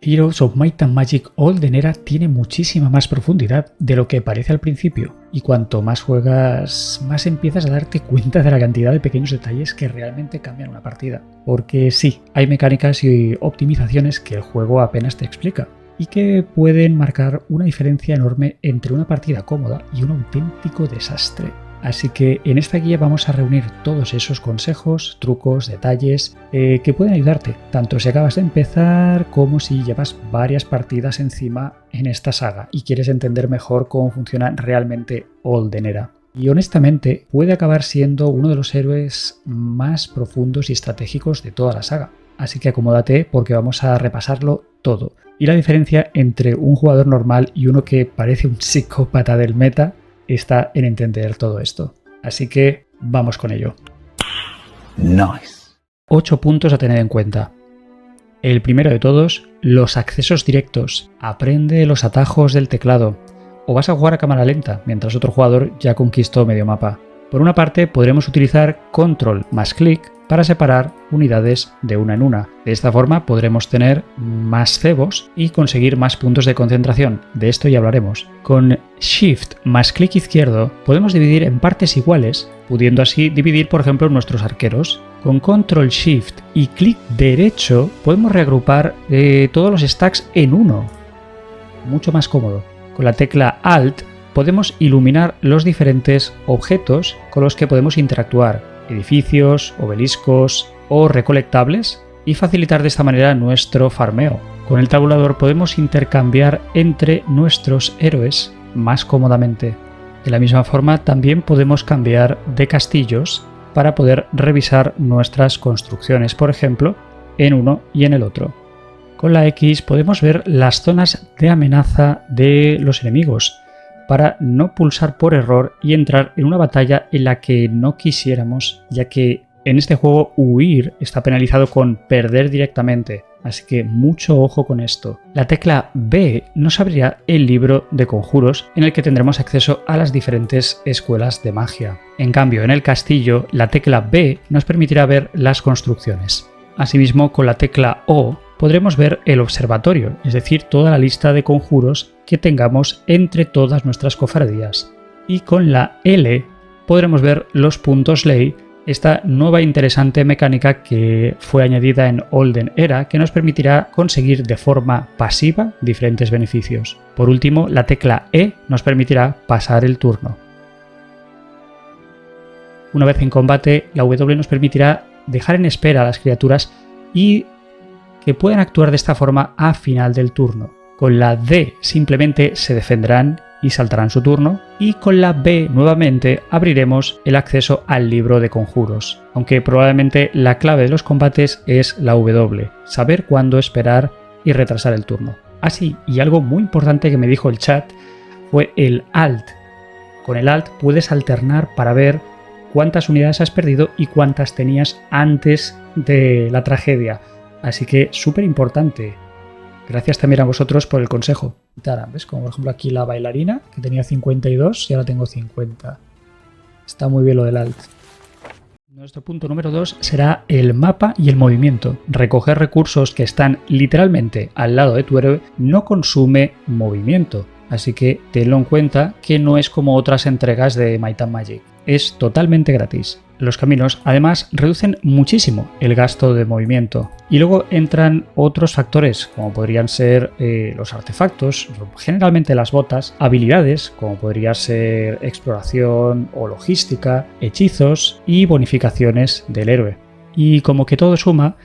Heroes of Might and Magic Olden Era tiene muchísima más profundidad de lo que parece al principio, y cuanto más juegas, más empiezas a darte cuenta de la cantidad de pequeños detalles que realmente cambian una partida. Porque sí, hay mecánicas y optimizaciones que el juego apenas te explica, y que pueden marcar una diferencia enorme entre una partida cómoda y un auténtico desastre. Así que en esta guía vamos a reunir todos esos consejos, trucos, detalles que pueden ayudarte, tanto si acabas de empezar como si llevas varias partidas encima en esta saga y quieres entender mejor cómo funciona realmente Olden Era. Y honestamente puede acabar siendo uno de los héroes más profundos y estratégicos de toda la saga. Así que acomódate porque vamos a repasarlo todo. Y la diferencia entre un jugador normal y uno que parece un psicópata del meta está en entender todo esto. Así que vamos con ello. Nice. 8 puntos a tener en cuenta. El primero de todos, los accesos directos. Aprende los atajos del teclado. O vas a jugar a cámara lenta, mientras otro jugador ya conquistó medio mapa. Por una parte, podremos utilizar control más clic para separar unidades de una en una. De esta forma podremos tener más cebos y conseguir más puntos de concentración. De esto ya hablaremos. Con Shift más clic izquierdo podemos dividir en partes iguales, pudiendo así dividir por ejemplo nuestros arqueros. Con Control Shift y clic derecho podemos reagrupar todos los stacks en uno. Mucho más cómodo. Con la tecla Alt podemos iluminar los diferentes objetos con los que podemos interactuar. Edificios, obeliscos o recolectables, y facilitar de esta manera nuestro farmeo. Con el tabulador podemos intercambiar entre nuestros héroes más cómodamente. De la misma forma también podemos cambiar de castillos para poder revisar nuestras construcciones, por ejemplo, en uno y en el otro. Con la X podemos ver las zonas de amenaza de los enemigos, para no pulsar por error y entrar en una batalla en la que no quisiéramos, ya que en este juego huir está penalizado con perder directamente, así que mucho ojo con esto. La tecla B nos abrirá el libro de conjuros en el que tendremos acceso a las diferentes escuelas de magia. En cambio, en el castillo, la tecla B nos permitirá ver las construcciones. Asimismo, con la tecla O podremos ver el observatorio, es decir, toda la lista de conjuros que tengamos entre todas nuestras cofradías. Y con la L podremos ver los puntos ley, esta nueva e interesante mecánica que fue añadida en Olden Era, que nos permitirá conseguir de forma pasiva diferentes beneficios. Por último, la tecla E nos permitirá pasar el turno. Una vez en combate, la W nos permitirá dejar en espera a las criaturas y que pueden actuar de esta forma a final del turno. Con la D simplemente se defenderán y saltarán su turno, y con la B nuevamente abriremos el acceso al libro de conjuros, aunque probablemente la clave de los combates es la W, saber cuándo esperar y retrasar el turno. Así, y algo muy importante que me dijo el chat fue el Alt. Con el Alt puedes alternar para ver cuántas unidades has perdido y cuántas tenías antes de la tragedia. Así que súper importante. Gracias también a vosotros por el consejo. ¿Ves? Como por ejemplo aquí la bailarina, que tenía 52 y ahora tengo 50. Está muy bien lo del alt. Nuestro punto número 2 será el mapa y el movimiento. Recoger recursos que están literalmente al lado de tu héroe no consume movimiento. Así que tenlo en cuenta que no es como otras entregas de Might and Magic. Es totalmente gratis. Los caminos además reducen muchísimo el gasto de movimiento. Y luego entran otros factores como podrían ser los artefactos, generalmente las botas, habilidades como podría ser exploración o logística, hechizos y bonificaciones del héroe. Y como que todo suma,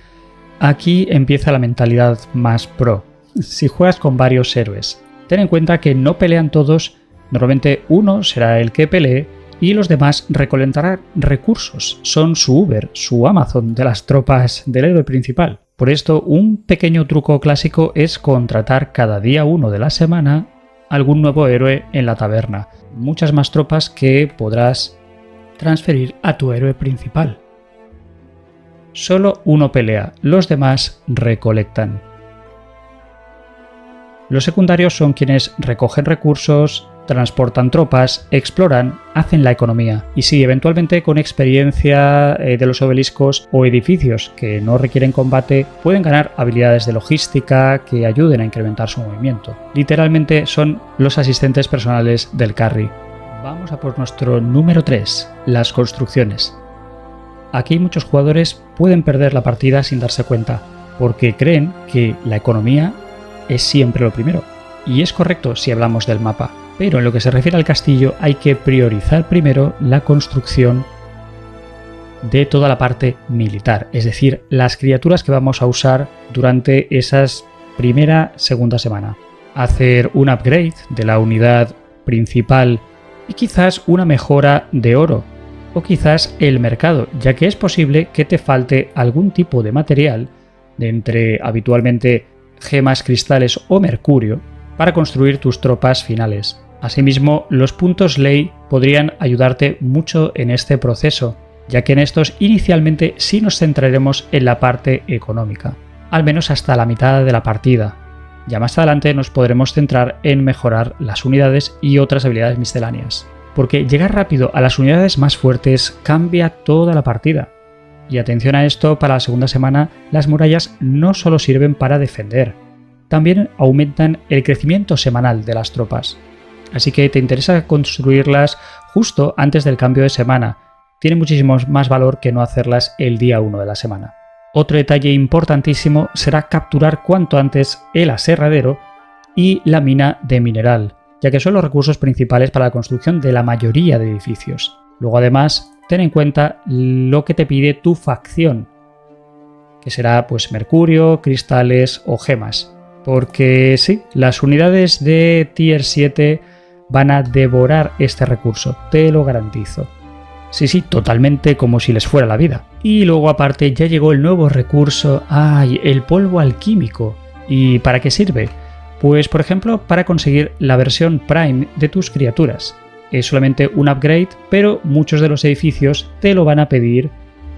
aquí empieza la mentalidad más pro. Si juegas con varios héroes, ten en cuenta que no pelean todos, normalmente uno será el que pelee y los demás recolectarán recursos. Son su Uber, su Amazon de las tropas del héroe principal. Por esto, un pequeño truco clásico es contratar cada día 1 de la semana algún nuevo héroe en la taberna. Muchas más tropas que podrás transferir a tu héroe principal. Solo uno pelea, los demás recolectan. Los secundarios son quienes recogen recursos, transportan tropas, exploran, hacen la economía. Y sí, eventualmente con experiencia de los obeliscos o edificios que no requieren combate, pueden ganar habilidades de logística que ayuden a incrementar su movimiento. Literalmente son los asistentes personales del carry. Vamos a por nuestro número 3, las construcciones. Aquí muchos jugadores pueden perder la partida sin darse cuenta, porque creen que la economía es siempre lo primero. Y es correcto si hablamos del mapa, pero en lo que se refiere al castillo hay que priorizar primero la construcción de toda la parte militar, es decir, las criaturas que vamos a usar durante esas segunda semana. Hacer un upgrade de la unidad principal y quizás una mejora de oro, o quizás el mercado, ya que es posible que te falte algún tipo de material de entre habitualmente gemas, cristales o mercurio para construir tus tropas finales. Asimismo, los puntos ley podrían ayudarte mucho en este proceso, ya que en estos inicialmente sí nos centraremos en la parte económica, al menos hasta la mitad de la partida. Ya más adelante nos podremos centrar en mejorar las unidades y otras habilidades misceláneas, porque llegar rápido a las unidades más fuertes cambia toda la partida. Y atención a esto, para la segunda semana las murallas no solo sirven para defender, también aumentan el crecimiento semanal de las tropas. Así que te interesa construirlas justo antes del cambio de semana. Tiene muchísimo más valor que no hacerlas el día 1 de la semana. Otro detalle importantísimo será capturar cuanto antes el aserradero y la mina de mineral, ya que son los recursos principales para la construcción de la mayoría de edificios. Luego además, ten en cuenta lo que te pide tu facción, que será pues mercurio, cristales o gemas. Porque sí, las unidades de tier 7 van a devorar este recurso, te lo garantizo. Sí, totalmente como si les fuera la vida. Y luego aparte ya llegó el nuevo recurso, el polvo alquímico. ¿Y para qué sirve? Pues por ejemplo para conseguir la versión Prime de tus criaturas. Es solamente un upgrade, pero muchos de los edificios te lo van a pedir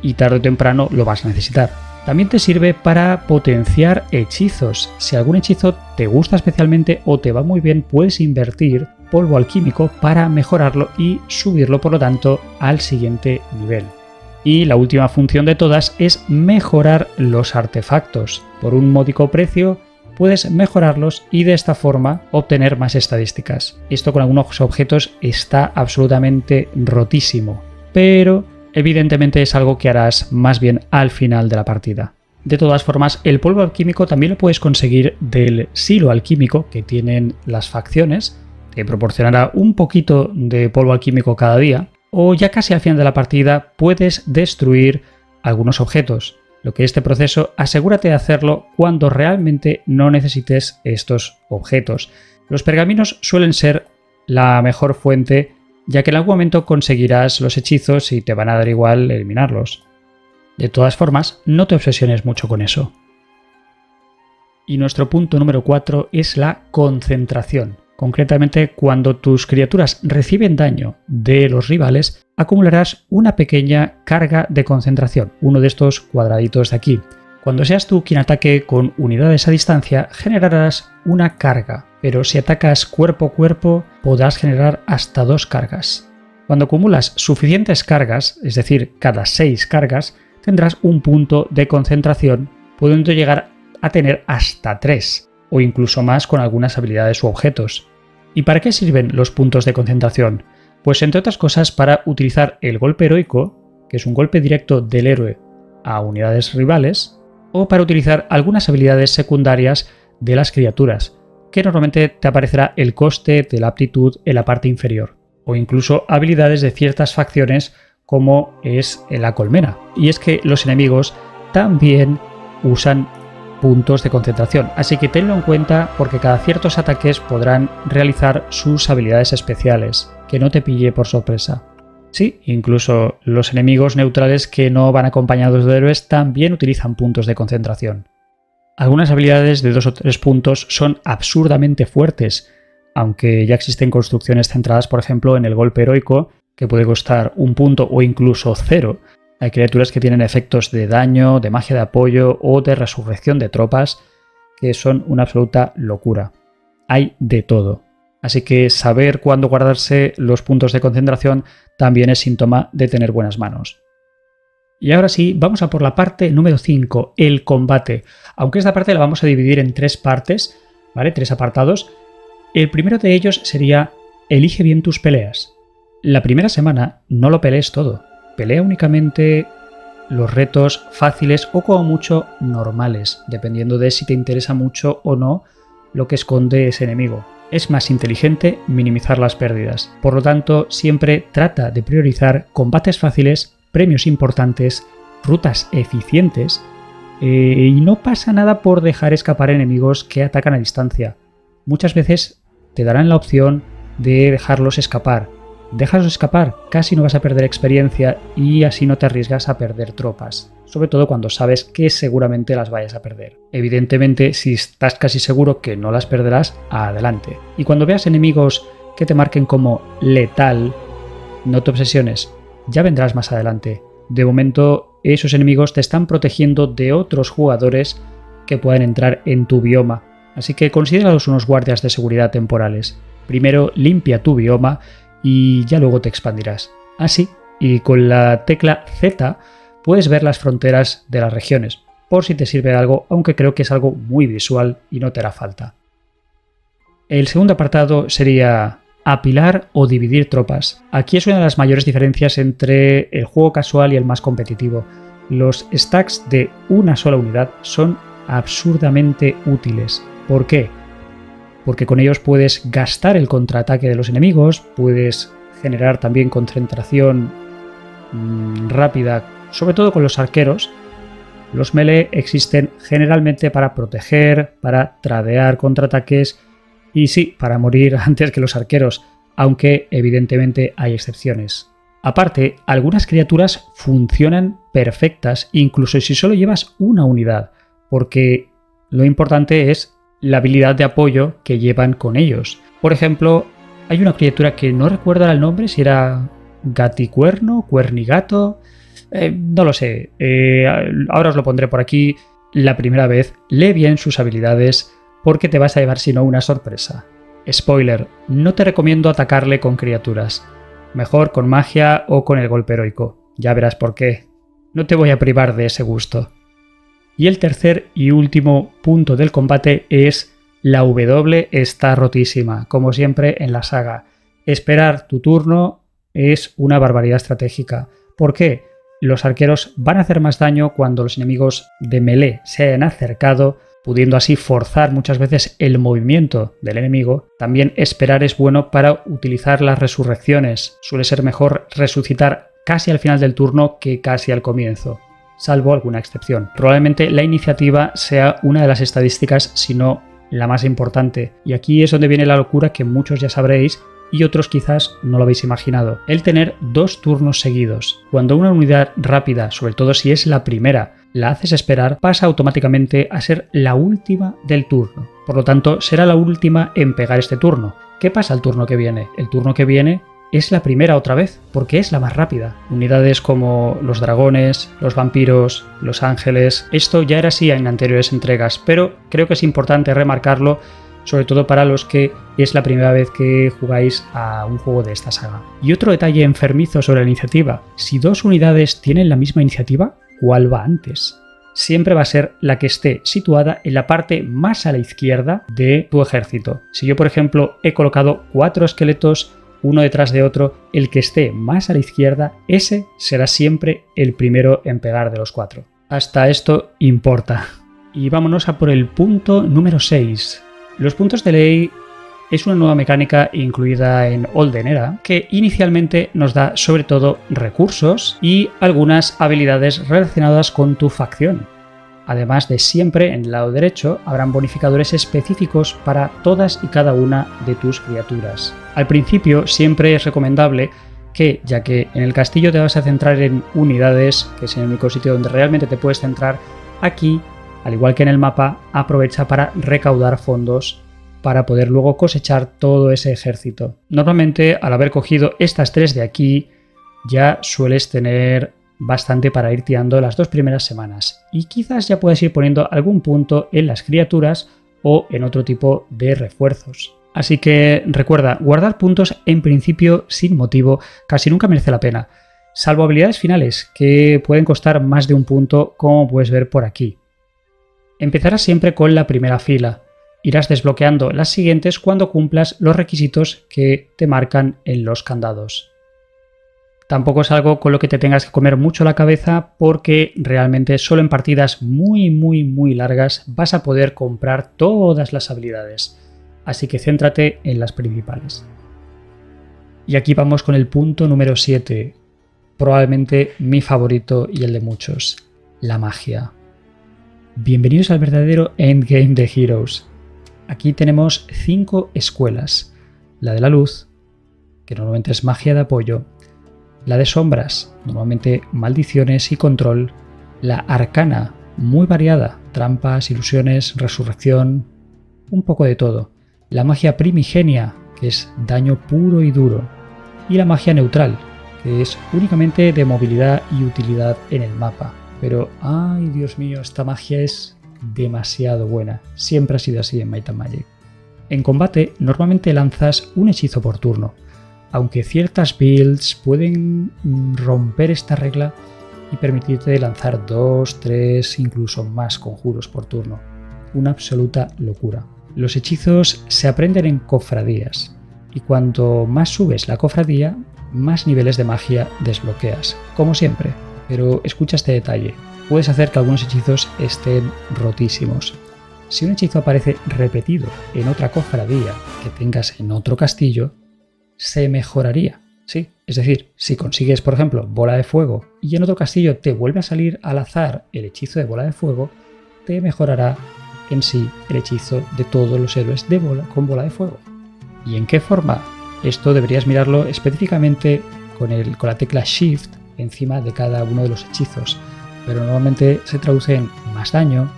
y tarde o temprano lo vas a necesitar. También te sirve para potenciar hechizos. Si algún hechizo te gusta especialmente o te va muy bien, puedes invertir polvo alquímico para mejorarlo y subirlo por lo tanto al siguiente nivel. Y la última función de todas es mejorar los artefactos. Por un módico precio puedes mejorarlos y de esta forma obtener más estadísticas. Esto con algunos objetos está absolutamente rotísimo, pero evidentemente es algo que harás más bien al final de la partida. De todas formas, el polvo alquímico también lo puedes conseguir del silo alquímico que tienen las facciones, que proporcionará un poquito de polvo alquímico cada día, o ya casi al final de la partida puedes destruir algunos objetos. Lo que este proceso, asegúrate de hacerlo cuando realmente no necesites estos objetos. Los pergaminos suelen ser la mejor fuente, ya que en algún momento conseguirás los hechizos y te van a dar igual eliminarlos. De todas formas, no te obsesiones mucho con eso. Y nuestro punto número 4 es la concentración. Concretamente, cuando tus criaturas reciben daño de los rivales, acumularás una pequeña carga de concentración, uno de estos cuadraditos de aquí. Cuando seas tú quien ataque con unidades a distancia, generarás una carga, pero si atacas cuerpo a cuerpo, podrás generar hasta 2 cargas. Cuando acumulas suficientes cargas, es decir, cada 6 cargas, tendrás un punto de concentración, pudiendo llegar a tener hasta 3, o incluso más con algunas habilidades u objetos. ¿Y para qué sirven los puntos de concentración? Pues entre otras cosas para utilizar el golpe heroico, que es un golpe directo del héroe a unidades rivales, o para utilizar algunas habilidades secundarias de las criaturas, que normalmente te aparecerá el coste de la aptitud en la parte inferior, o incluso habilidades de ciertas facciones como es la colmena. Y es que los enemigos también usan puntos de concentración, así que tenlo en cuenta porque cada ciertos ataques podrán realizar sus habilidades especiales, que no te pille por sorpresa. Sí, incluso los enemigos neutrales que no van acompañados de héroes también utilizan puntos de concentración. Algunas habilidades de 2 o 3 puntos son absurdamente fuertes, aunque ya existen construcciones centradas por ejemplo en el golpe heroico, que puede costar 1 punto o incluso 0, Hay criaturas que tienen efectos de daño, de magia de apoyo o de resurrección de tropas que son una absoluta locura. Hay de todo. Así que saber cuándo guardarse los puntos de concentración también es síntoma de tener buenas manos. Y ahora sí, vamos a por la parte número 5, el combate. Aunque esta parte la vamos a dividir en 3 partes, ¿vale? 3 apartados. El primero de ellos sería: elige bien tus peleas. La primera semana no lo pelees todo. Pelea únicamente los retos fáciles o como mucho normales, dependiendo de si te interesa mucho o no lo que esconde ese enemigo. Es más inteligente minimizar las pérdidas. Por lo tanto, siempre trata de priorizar combates fáciles, premios importantes, rutas eficientes, y no pasa nada por dejar escapar enemigos que atacan a distancia. Muchas veces te darán la opción de dejarlos escapar. Déjalos escapar, casi no vas a perder experiencia y así no te arriesgas a perder tropas, sobre todo cuando sabes que seguramente las vayas a perder. Evidentemente, si estás casi seguro que no las perderás, adelante. Y cuando veas enemigos que te marquen como letal, no te obsesiones, ya vendrás más adelante. De momento, esos enemigos te están protegiendo de otros jugadores que puedan entrar en tu bioma, así que considéralos unos guardias de seguridad temporales. Primero limpia tu bioma y ya luego te expandirás. Así, y con la tecla Z puedes ver las fronteras de las regiones, por si te sirve de algo, aunque creo que es algo muy visual y no te hará falta. El segundo apartado sería apilar o dividir tropas. Aquí es una de las mayores diferencias entre el juego casual y el más competitivo. Los stacks de una sola unidad son absurdamente útiles. ¿Por qué? Porque con ellos puedes gastar el contraataque de los enemigos, puedes generar también concentración rápida, sobre todo con los arqueros. Los melee existen generalmente para proteger, para tradear contraataques y sí, para morir antes que los arqueros, aunque evidentemente hay excepciones. Aparte, algunas criaturas funcionan perfectas incluso si solo llevas una unidad, porque lo importante es la habilidad de apoyo que llevan con ellos. Por ejemplo, hay una criatura que no recuerdo el nombre, si era Gaticuerno, Cuernigato, no lo sé, ahora os lo pondré por aquí la primera vez. Lee bien sus habilidades porque te vas a llevar si no una sorpresa. Spoiler, no te recomiendo atacarle con criaturas, mejor con magia o con el golpe heroico, ya verás por qué. No te voy a privar de ese gusto. Y el tercer y último punto del combate es: la W está rotísima, como siempre en la saga. Esperar tu turno es una barbaridad estratégica. ¿Por qué? Los arqueros van a hacer más daño cuando los enemigos de melee se hayan acercado, pudiendo así forzar muchas veces el movimiento del enemigo. También esperar es bueno para utilizar las resurrecciones. Suele ser mejor resucitar casi al final del turno que casi al comienzo, salvo alguna excepción. Probablemente la iniciativa sea una de las estadísticas, si no la más importante. Y aquí es donde viene la locura que muchos ya sabréis y otros quizás no lo habéis imaginado. El tener 2 turnos seguidos. Cuando una unidad rápida, sobre todo si es la primera, la haces esperar, pasa automáticamente a ser la última del turno. Por lo tanto, será la última en pegar este turno. ¿Qué pasa el turno que viene? El turno que viene es la primera otra vez, porque es la más rápida. Unidades como los dragones, los vampiros, los ángeles, esto ya era así en anteriores entregas, pero creo que es importante remarcarlo, sobre todo para los que es la primera vez que jugáis a un juego de esta saga. Y otro detalle enfermizo sobre la iniciativa: si 2 unidades tienen la misma iniciativa, ¿cuál va antes? Siempre va a ser la que esté situada en la parte más a la izquierda de tu ejército. Si yo, por ejemplo, he colocado 4 esqueletos uno detrás de otro, el que esté más a la izquierda, ese será siempre el primero en pegar de los 4. Hasta esto importa. Y vámonos a por el punto número 6. Los puntos de ley es una nueva mecánica incluida en Olden Era que inicialmente nos da sobre todo recursos y algunas habilidades relacionadas con tu facción. Además de siempre en el lado derecho habrán bonificadores específicos para todas y cada una de tus criaturas. Al principio siempre es recomendable que, ya que en el castillo te vas a centrar en unidades, que es el único sitio donde realmente te puedes centrar, aquí, al igual que en el mapa, aprovecha para recaudar fondos para poder luego cosechar todo ese ejército. Normalmente, al haber cogido estas 3 de aquí, ya sueles tener bastante para ir tirando las 2 primeras semanas. Y quizás ya puedes ir poniendo algún punto en las criaturas o en otro tipo de refuerzos. Así que recuerda, guardar puntos en principio sin motivo casi nunca merece la pena, salvo habilidades finales que pueden costar más de un punto, como puedes ver por aquí. Empezarás siempre con la primera fila. Irás desbloqueando las siguientes cuando cumplas los requisitos que te marcan en los candados. Tampoco es algo con lo que te tengas que comer mucho la cabeza, porque realmente solo en partidas muy largas vas a poder comprar todas las habilidades. Así que céntrate en las principales. Y aquí vamos con el punto número 7, probablemente mi favorito y el de muchos, la magia. Bienvenidos al verdadero endgame de Heroes. Aquí tenemos 5 escuelas: la de la luz, que normalmente es magia de apoyo; la de sombras, normalmente maldiciones y control; la arcana, muy variada, trampas, ilusiones, resurrección, un poco de todo; la magia primigenia, que es daño puro y duro; y la magia neutral, que es únicamente de movilidad y utilidad en el mapa. Pero, ay Dios mío, esta magia es demasiado buena. Siempre ha sido así en Might and Magic. En combate, normalmente lanzas un hechizo por turno, aunque ciertas builds pueden romper esta regla y permitirte lanzar 2, 3, incluso más conjuros por turno. Una absoluta locura. Los hechizos se aprenden en cofradías, y cuanto más subes la cofradía, más niveles de magia desbloqueas, como siempre. Pero escucha este detalle, puedes hacer que algunos hechizos estén rotísimos. Si un hechizo aparece repetido en otra cofradía que tengas en otro castillo, se mejoraría. Sí, es decir, si consigues, por ejemplo, bola de fuego y en otro castillo te vuelve a salir al azar el hechizo de bola de fuego, te mejorará en sí el hechizo de todos los héroes con bola de fuego. ¿Y en qué forma? Esto deberías mirarlo específicamente con la tecla Shift encima de cada uno de los hechizos, pero normalmente se traduce en más daño,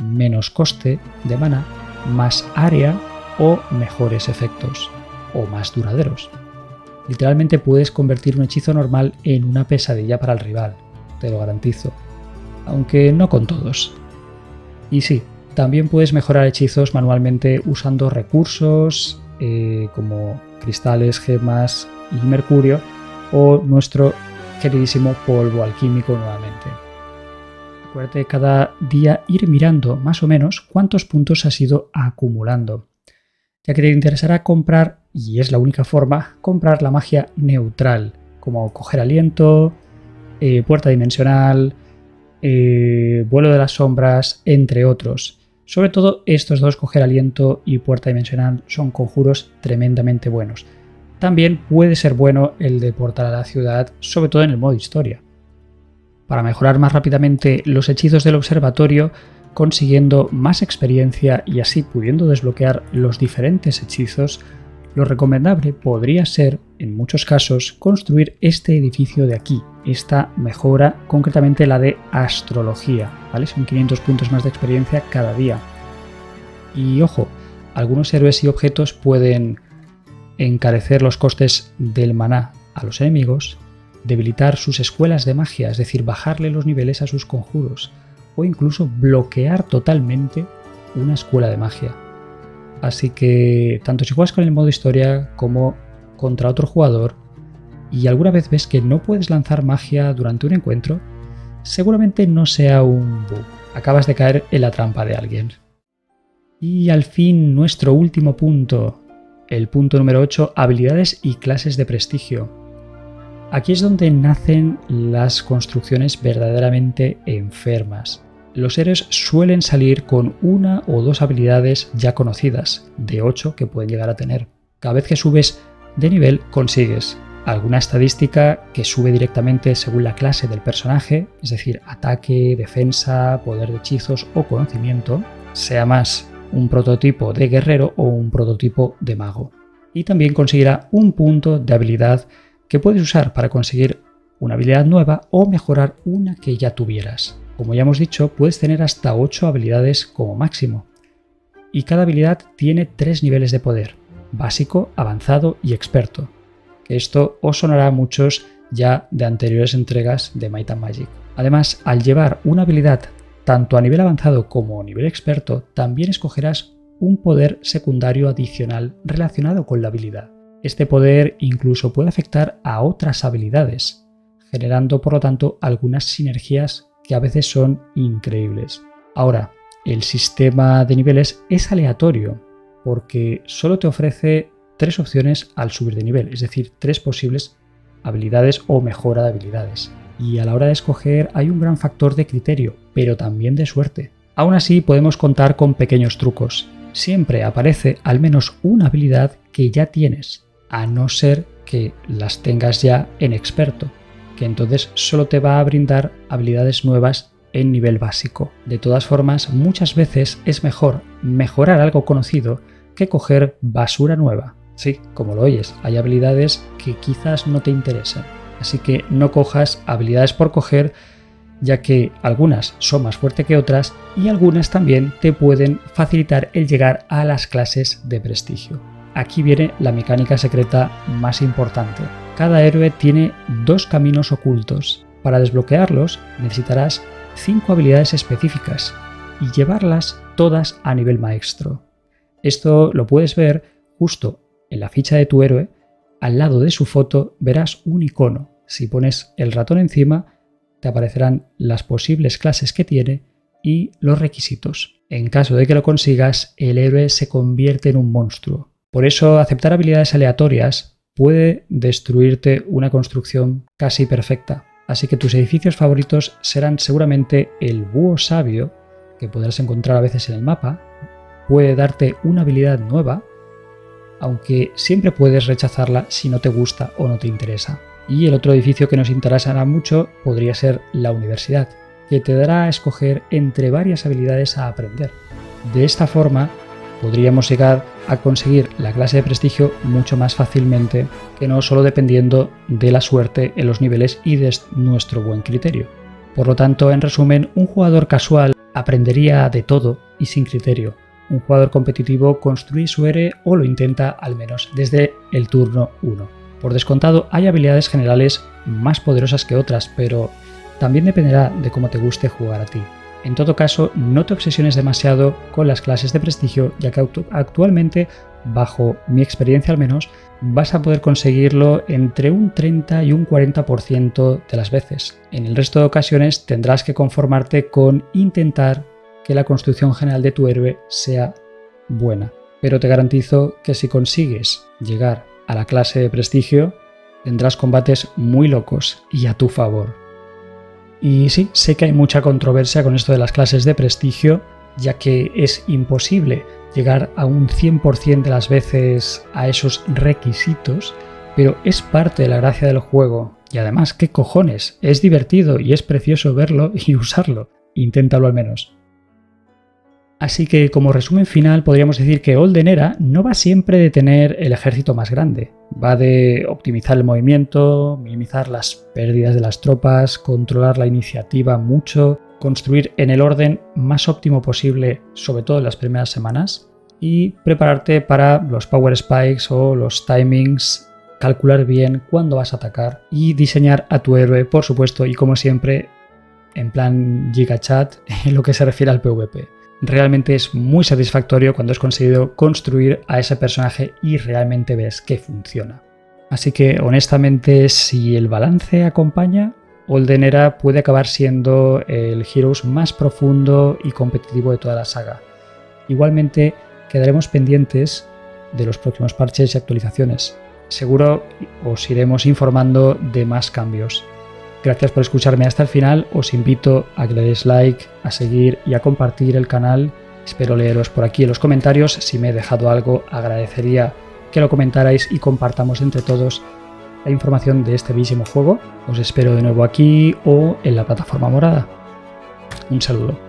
menos coste de mana, más área o mejores efectos, o más duraderos. Literalmente puedes convertir un hechizo normal en una pesadilla para el rival, te lo garantizo, aunque no con todos. Y sí, también puedes mejorar hechizos manualmente usando recursos como cristales, gemas y mercurio, o nuestro queridísimo polvo alquímico nuevamente. Acuérdate cada día ir mirando más o menos cuántos puntos has ido acumulando, ya que te interesará comprar, y es la única forma, comprar la magia neutral, como coger aliento, puerta dimensional, vuelo de las sombras, entre otros. Sobre todo estos dos, coger aliento y puerta dimensional, son conjuros tremendamente buenos. También puede ser bueno el de portal a la ciudad, sobre todo en el modo historia, para mejorar más rápidamente los hechizos del observatorio, consiguiendo más experiencia y así pudiendo desbloquear los diferentes hechizos. Lo recomendable podría ser, en muchos casos, construir este edificio de aquí, esta mejora, concretamente la de astrología, ¿vale? Son 500 puntos más de experiencia cada día. Y ojo, algunos héroes y objetos pueden encarecer los costes del maná a los enemigos, debilitar sus escuelas de magia, es decir, bajarle los niveles a sus conjuros, o incluso bloquear totalmente una escuela de magia. Así que tanto si juegas con el modo historia como contra otro jugador y alguna vez ves que no puedes lanzar magia durante un encuentro, seguramente no sea un bug, acabas de caer en la trampa de alguien. Y al fin nuestro último punto, el punto número 8, habilidades y clases de prestigio. Aquí es donde nacen las construcciones verdaderamente enfermas. Los héroes suelen salir con una o dos habilidades ya conocidas, de 8 que pueden llegar a tener. Cada vez que subes de nivel consigues alguna estadística que sube directamente según la clase del personaje, es decir, ataque, defensa, poder de hechizos o conocimiento, sea más un prototipo de guerrero o un prototipo de mago. Y también conseguirá un punto de habilidad que puedes usar para conseguir una habilidad nueva o mejorar una que ya tuvieras. Como ya hemos dicho, puedes tener hasta 8 habilidades como máximo. Y cada habilidad tiene 3 niveles de poder: básico, avanzado y experto. Esto os sonará a muchos ya de anteriores entregas de Might and Magic. Además, al llevar una habilidad tanto a nivel avanzado como a nivel experto, también escogerás un poder secundario adicional relacionado con la habilidad. Este poder incluso puede afectar a otras habilidades, generando por lo tanto algunas sinergias que a veces son increíbles. Ahora, el sistema de niveles es aleatorio porque solo te ofrece 3 opciones al subir de nivel, es decir, 3 posibles habilidades o mejora de habilidades. Y a la hora de escoger hay un gran factor de criterio, pero también de suerte. Aún así podemos contar con pequeños trucos. Siempre aparece al menos una habilidad que ya tienes, a no ser que las tengas ya en experto, que entonces solo te va a brindar habilidades nuevas en nivel básico. De todas formas, muchas veces es mejor mejorar algo conocido que coger basura nueva. Sí, como lo oyes, hay habilidades que quizás no te interesen. Así que no cojas habilidades por coger, ya que algunas son más fuertes que otras y algunas también te pueden facilitar el llegar a las clases de prestigio. Aquí viene la mecánica secreta más importante. Cada héroe tiene 2 caminos ocultos. Para desbloquearlos necesitarás 5 habilidades específicas y llevarlas todas a nivel maestro. Esto lo puedes ver justo en la ficha de tu héroe. Al lado de su foto verás un icono. Si pones el ratón encima, te aparecerán las posibles clases que tiene y los requisitos. En caso de que lo consigas, el héroe se convierte en un monstruo. Por eso, aceptar habilidades aleatorias puede destruirte una construcción casi perfecta. Así que tus edificios favoritos serán seguramente el búho sabio, que podrás encontrar a veces en el mapa. Puede darte una habilidad nueva, aunque siempre puedes rechazarla si no te gusta o no te interesa. Y el otro edificio que nos interesará mucho podría ser la universidad, que te dará a escoger entre varias habilidades a aprender. De esta forma podríamos llegar a conseguir la clase de prestigio mucho más fácilmente que no solo dependiendo de la suerte en los niveles y de nuestro buen criterio. Por lo tanto, en resumen, un jugador casual aprendería de todo y sin criterio. Un jugador competitivo construye su héroe o lo intenta al menos desde el turno 1. Por descontado, hay habilidades generales más poderosas que otras, pero también dependerá de cómo te guste jugar a ti. En todo caso, no te obsesiones demasiado con las clases de prestigio, ya que actualmente, bajo mi experiencia al menos, vas a poder conseguirlo entre un 30 y un 40% de las veces. En el resto de ocasiones tendrás que conformarte con intentar que la construcción general de tu héroe sea buena. Pero te garantizo que si consigues llegar a la clase de prestigio, tendrás combates muy locos y a tu favor. Y sí, sé que hay mucha controversia con esto de las clases de prestigio, ya que es imposible llegar a un 100% de las veces a esos requisitos, pero es parte de la gracia del juego. Y además, ¿qué cojones? Es divertido y es precioso verlo y usarlo. Inténtalo al menos. Así que como resumen final podríamos decir que Olden Era no va siempre de tener el ejército más grande, va de optimizar el movimiento, minimizar las pérdidas de las tropas, controlar la iniciativa mucho, construir en el orden más óptimo posible, sobre todo en las primeras semanas, y prepararte para los power spikes o los timings, calcular bien cuándo vas a atacar y diseñar a tu héroe, por supuesto, y como siempre, en plan GigaChat, en lo que se refiere al PvP. Realmente es muy satisfactorio cuando has conseguido construir a ese personaje y realmente ves que funciona. Así que honestamente, si el balance acompaña, Olden Era puede acabar siendo el Heroes más profundo y competitivo de toda la saga. Igualmente quedaremos pendientes de los próximos parches y actualizaciones. Seguro os iremos informando de más cambios. Gracias por escucharme hasta el final, os invito a que le deis like, a seguir y a compartir el canal. Espero leeros por aquí en los comentarios. Si me he dejado algo, agradecería que lo comentarais y compartamos entre todos la información de este bellísimo juego. Os espero de nuevo aquí o en la plataforma morada. Un saludo.